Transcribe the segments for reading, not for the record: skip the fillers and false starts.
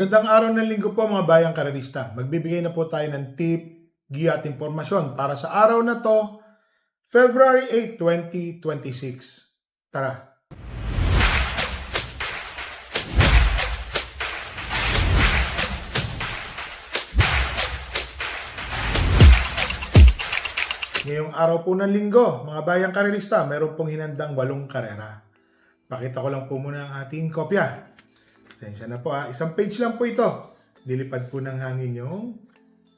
Magandang araw ng linggo po mga bayang karerista. Magbibigay na po tayo ng tip, giya at impormasyon para sa araw na to, February 8, 2026. Tara! Ngayong araw po ng linggo, mga bayang karerista, meron pong hinandang 8 karera. Pakita ko lang po muna ang ating kopya. Sensya na po ha. Isang page lang po ito. Dilipad po ng hangin yung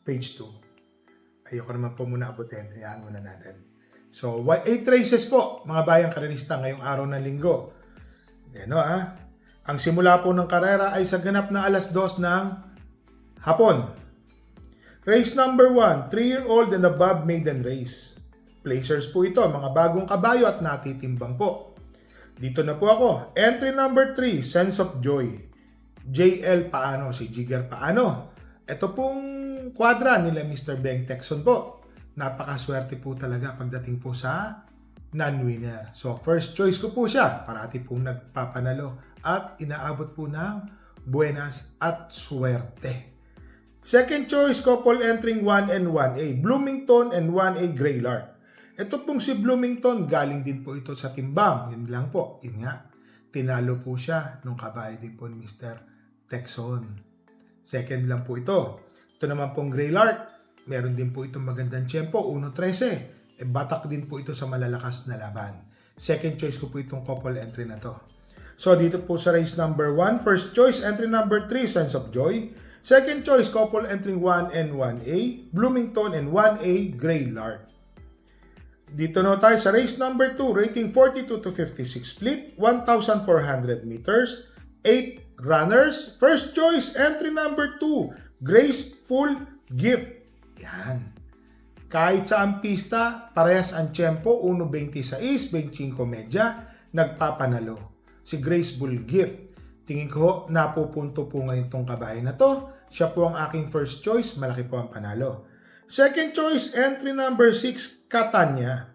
page 2. Ayoko naman po muna abutin. Hayaan muna natin. So, 8 races po, mga bayang karerista, ngayong araw ng linggo. Yan o ha. Ang simula po ng karera ay sa ganap na alas 2 ng hapon. Race number 1, 3-year-old and above maiden race. Placers po ito, mga bagong kabayo at natitimbang po. Dito na po ako. Entry number 3, Sense of Joy. JL Paano, si Jigger Paano. Ito pong kwadra nila Mr. Beng Texon po. Napakaswerte po talaga pagdating po sa non-winner. So, first choice ko po siya. Parati pong nagpapanalo at inaabot po ng buenas at swerte. Second choice, couple entering 1 and 1A, Bloomington and 1A Greylark. Ito pong si Bloomington, galing din po ito sa timbang. Yun lang po, yun nga. Tinalo po siya nung kabayo din po ni Mr. Texon. Second lang po ito. Ito naman pong Greylark, meron din po itong magandang tiyempo, 1.13. Batak din po ito sa malalakas na laban. Second choice ko po itong couple entry na to. So dito po sa race number 1, first choice, entry number 3, Sense of Joy. Second choice, couple entering 1 and 1A, Bloomington and 1A Greylark. Dito na tayo sa race number 2, rating 42 to 56 split, 1,400 meters, 8 runners. First choice, entry number 2, Graceful Gift. Yan. Kahit sa ang pista, parehas ang tiyempo, 1.26, 25 medya, nagpapanalo. Si Graceful Gift. Tingin ko, napupunto po ngayon itong kabayo na to. Siya po ang aking first choice. Malaki po ang panalo. Second choice, entry number 6, Catania.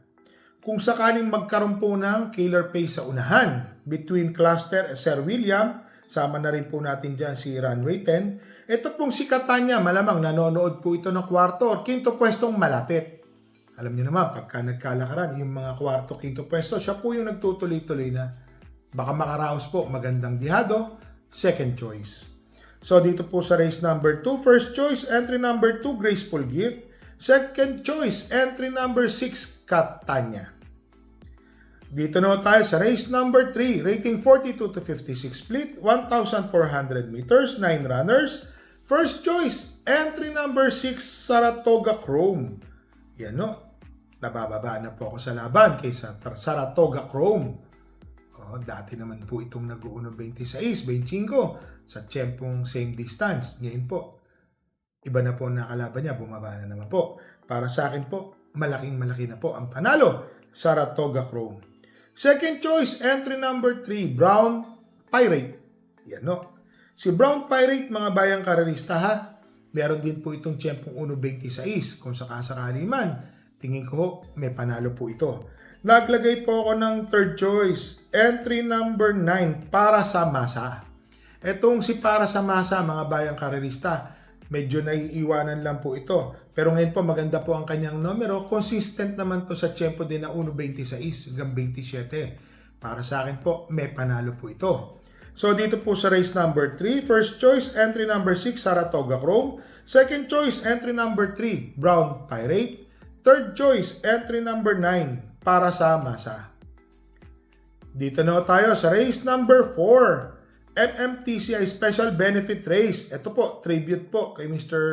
Kung sakaling magkaroon po ng killer pace sa unahan between Cluster at Sir William, sama na rin po natin dyan si Runway 10. Ito pong si Catania, malamang nanonood po ito ng kwarto or quinto pwestong malapit. Alam niyo naman, pagka nagkalakaran, yung mga kwarto, quinto pwesto, siya po yung nagtutuloy-tuloy na. Baka makaraos po, magandang dihado, second choice. So dito po sa race number 2, first choice, entry number 2, Graceful Gift. Second choice, entry number 6, Catania. Dito na tayo sa race number 3, rating 42 to 56 split, 1,400 meters, 9 runners. First choice, entry number 6, Saratoga Chrome. Yan no, nabababa na po ako sa laban kaysa Saratoga Chrome. Dati naman po itong nag-uuno 26, 25 sa tiyempong same distance. Ngayon po, iba na po ang nakalaban niya, bumaba na naman po. Para sa akin po, malaking-malaki na po ang panalo, Saratoga Chrome. Second choice, entry number 3, Brown Pirate. Yan no. Si Brown Pirate, mga bayang karerista ha, meron din po itong tiyempong 1.26. Kung sakasakali man, tingin ko may panalo po ito. Naglagay po ako ng third choice, entry number 9, Para sa Masa. Etong si Para sa Masa, mga bayang karerista, medyo naiiwanan lang po ito. Pero ngayon po maganda po ang kanyang numero, consistent naman to sa tiyempo din na 1.26 hanggang 27. Para sa akin po, may panalo po ito. So dito po sa race number 3, first choice, entry number 6, Saratoga Chrome. Second choice, entry number 3, Brown Pirate. Third choice, entry number 9, Para sa Masa. Dito na tayo sa race number 4, MMTCI Special Benefit Race. Ito po, tribute po kay Mr.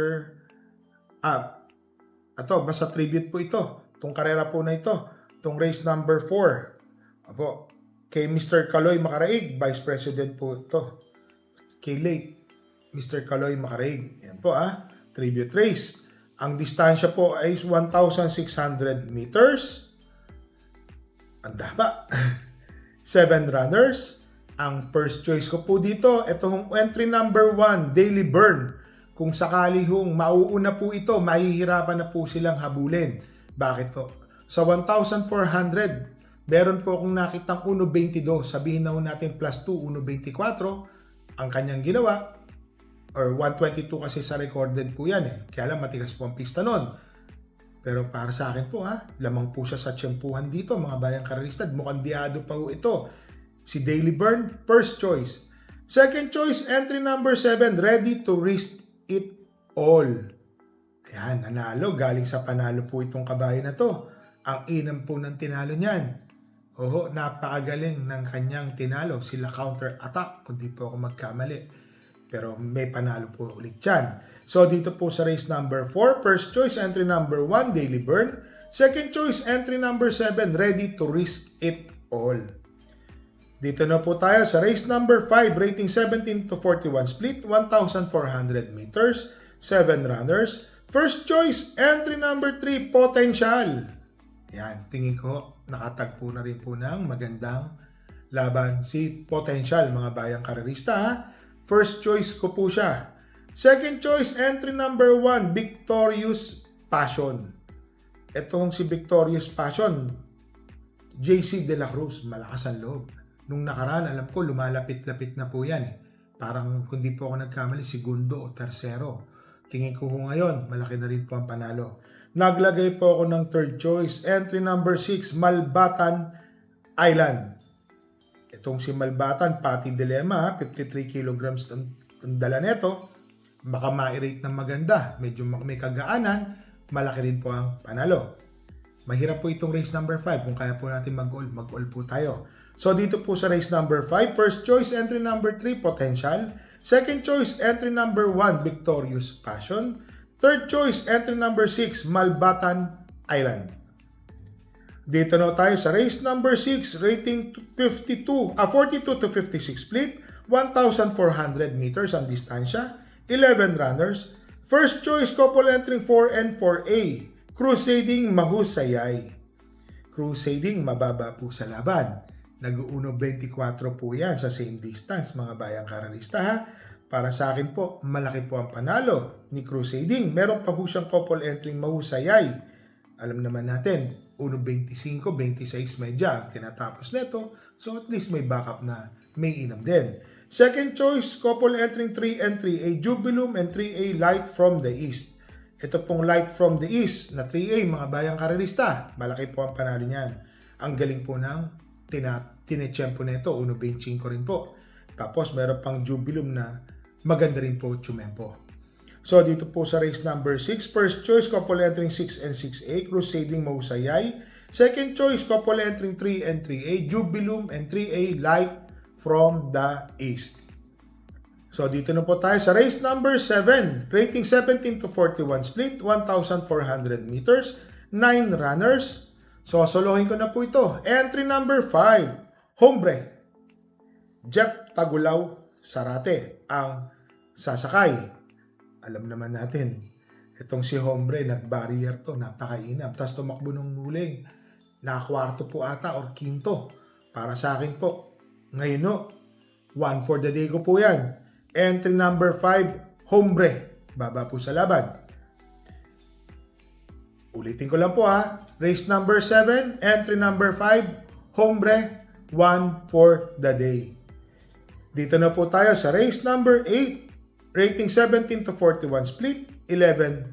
Basta tribute po ito. Itong karera po na ito. Itong race number 4. Apo, kay Mr. Kaloy Macaraig, Vice President po ito. Kay late Mr. Kaloy Macaraig. Yan po tribute race. Ang distansya po ay 1,600 meters. Ang daba. 7 runners. Ang first choice ko po dito, itong entry number 1, Daily Burn. Kung sakali mauuna po ito, mahihirapan na po silang habulin. Bakit po? Sa 1,400, meron po akong nakitang 1.22. Sabihin na natin plus 2, 1.24. Ang kanyang ginawa, or 122 kasi sa recorded po yan eh. Kaya lang matigas po ang pista nun. Pero para sa akin po lamang po siya sa tiyempuhan dito mga bayang karerista. Mukhang diado pa po ito. Si Daily Burn, first choice. Second choice, entry number 7, ready to risk it all. Ayan, nanalo. Galing sa panalo po itong kabayo na to. Ang inam po ng tinalo niyan. Oho, napakagaling ng kanyang tinalo. Sila counter-attack, kung di po ako magkamali. Pero may panalo po ulit yan. So, dito po sa race number 4, first choice, entry number 1, Daily Burn. Second choice, entry number 7, ready to risk it all. Dito na po tayo sa race number 5, rating 17 to 41 split, 1,400 meters, 7 runners. First choice, entry number 3, Potential. Yan, tingin ko, nakatagpo na rin po ng magandang laban si Potential, mga bayang karerista. First choice ko po siya. Second choice, entry number 1, Victorious Passion. Itong si Victorious Passion, JC De La Cruz, malakas ang loob. Nung nakaraan, alam ko, lumalapit-lapit na po yan eh. Parang, kung di po ako nagkamali, segundo o tersero. Tingin ko ngayon, malaki na rin po ang panalo. Naglagay po ako ng third choice, entry number 6, Malbatan Island. Itong si Malbatan, pati dilemma, 53 kilograms ang dala neto. Baka ma-rate ng maganda. Medyo may kagaanan, malaki rin po ang panalo. Mahirap po itong race number 5. Kung kaya po natin mag-all po tayo. So dito po sa race number 5, first choice, entry number 3, Potential. Second choice, entry number 1, Victorious Passion. Third choice, entry number 6, Malbatan Island. Dito na tayo sa race number 6, rating 42 to 56 split, 1,400 meters ang distansya, 11 runners. First choice, couple entering 4 and 4A, Crusading Mahusayay. Crusading, mababa po sa laban. Nag-uno 24 po yan sa same distance, mga bayang karerista. Para sa akin po, malaki po ang panalo ni Crusading. Meron pa po siyang couple entering Mahusayay. Alam naman natin, 1.25, 26 medya ang tinatapos nito. So at least may backup na may inam din. Second choice, couple entering 3 and 3A, Jubilum and 3A Light from the East. Ito pong Light from the East na 3A, mga bayang karerista. Malaki po ang panalo niyan. Ang galing po ng tinetsyempo nito, 1.25 rin po. Tapos meron pang Jubilum na maganda rin po tsumempo. So dito po sa race number 6, first choice, couple entering 6 and 6A, Crusading Mahusayay. Second choice, couple entering 3 and 3A, Jubilum and 3A Light from the East. So dito na po tayo sa race number 7, rating 17 to 41 split, 1,400 meters, 9 runners. So solohin ko na po ito. Entry number 5, Hombre. Jeff Tagulaw Sarate ang sasakay. Alam naman natin, itong si Hombre, nag-barrier to, napakainam. Tapos tumakbo ng huling, nakakwarto po ata or quinto. Para sa akin po, ngayon no, 1 for the day ko po yan. Entry number 5, Hombre. Baba po sa laban. Ulitin ko lang po Race number 7, entry number 5, Hombre, 1 for the day. Dito na po tayo sa race number 8, rating 17 to 41 split, 11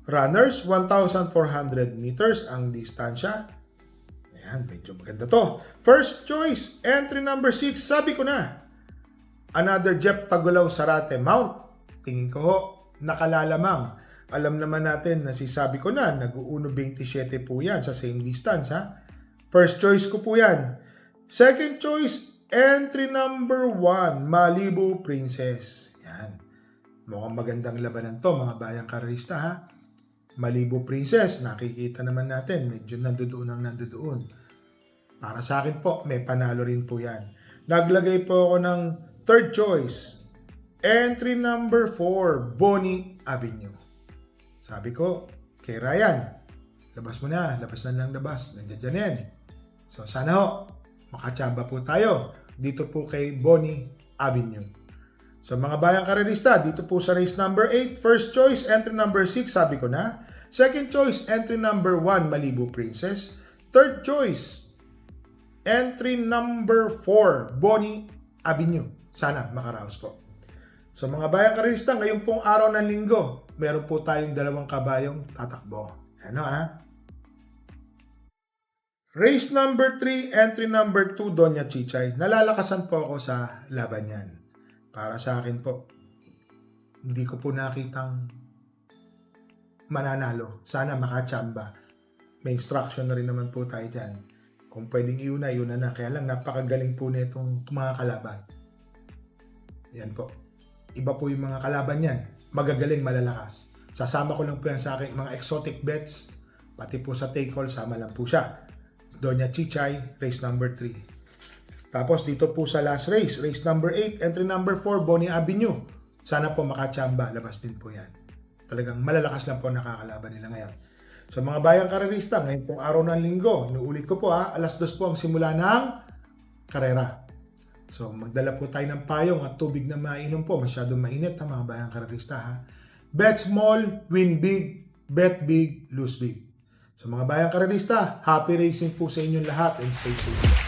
runners, 1,400 meters ang distansya. Ayan, medyo maganda to. First choice, entry number 6, sabi ko na, another Jeff Tagulaw Sarate Mount. Tingin ko nakalalamang. Alam naman natin na sabi ko na, nag-1.27 po yan sa same distance First choice ko po yan. Second choice, entry number 1, Malibu Princess. Yan. Mukhang magandang labanan to, mga bayang karerista Malibu Princess, nakikita naman natin, medyo nandoon. Para sa akin po, may panalo rin po yan. Naglagay po ako ng third choice, entry number 4, Bonnie Avenue. Sabi ko, kay Ryan, labas mo na, labas na lang labas, nandiyan dyan yan. So sana makachamba po tayo dito po kay Bonnie Avenue. So mga bayang karerista, dito po sa race number 8, first choice, entry number 6, sabi ko na. Second choice, entry number 1, Malibu Princess. Third choice, entry number 4, Bonnie Avenue. Sana makaraos po. So mga bayang karerista, ngayon pong araw ng linggo, meron po tayong dalawang kabayong tatakbo. Ano Race number 3, entry number 2, Doña Chichay. Nalalakasan po ako sa laban yan. Para sa akin po, hindi ko po nakitang mananalo. Sana makachamba. May instruction na rin naman po tayo dyan. Kung pwedeng iuna na. Kaya lang napakagaling po nitong mga kalaban. Yan po. Iba po yung mga kalaban yan. Magagaling, malalakas. Sasama ko lang po yan sa akin mga exotic bets. Pati po sa take all, sama lang po siya. Doña Chichay, race number 3. Tapos dito po sa last race, race number 8, entry number 4, Bonnie Avenue. Sana po makachamba, labas din po yan. Talagang malalakas lang po nakakalaban nila ngayon. So mga bayang karerista, ngayon pong araw ng linggo, inuulit ko po alas 2 po ang simula ng karera. So magdala po tayo ng payong at tubig na mainom po, masyadong mainit mga bayang karerista Bet small, win big, bet big, lose big. So mga bayang karerista, happy racing po sa inyong lahat and stay safe.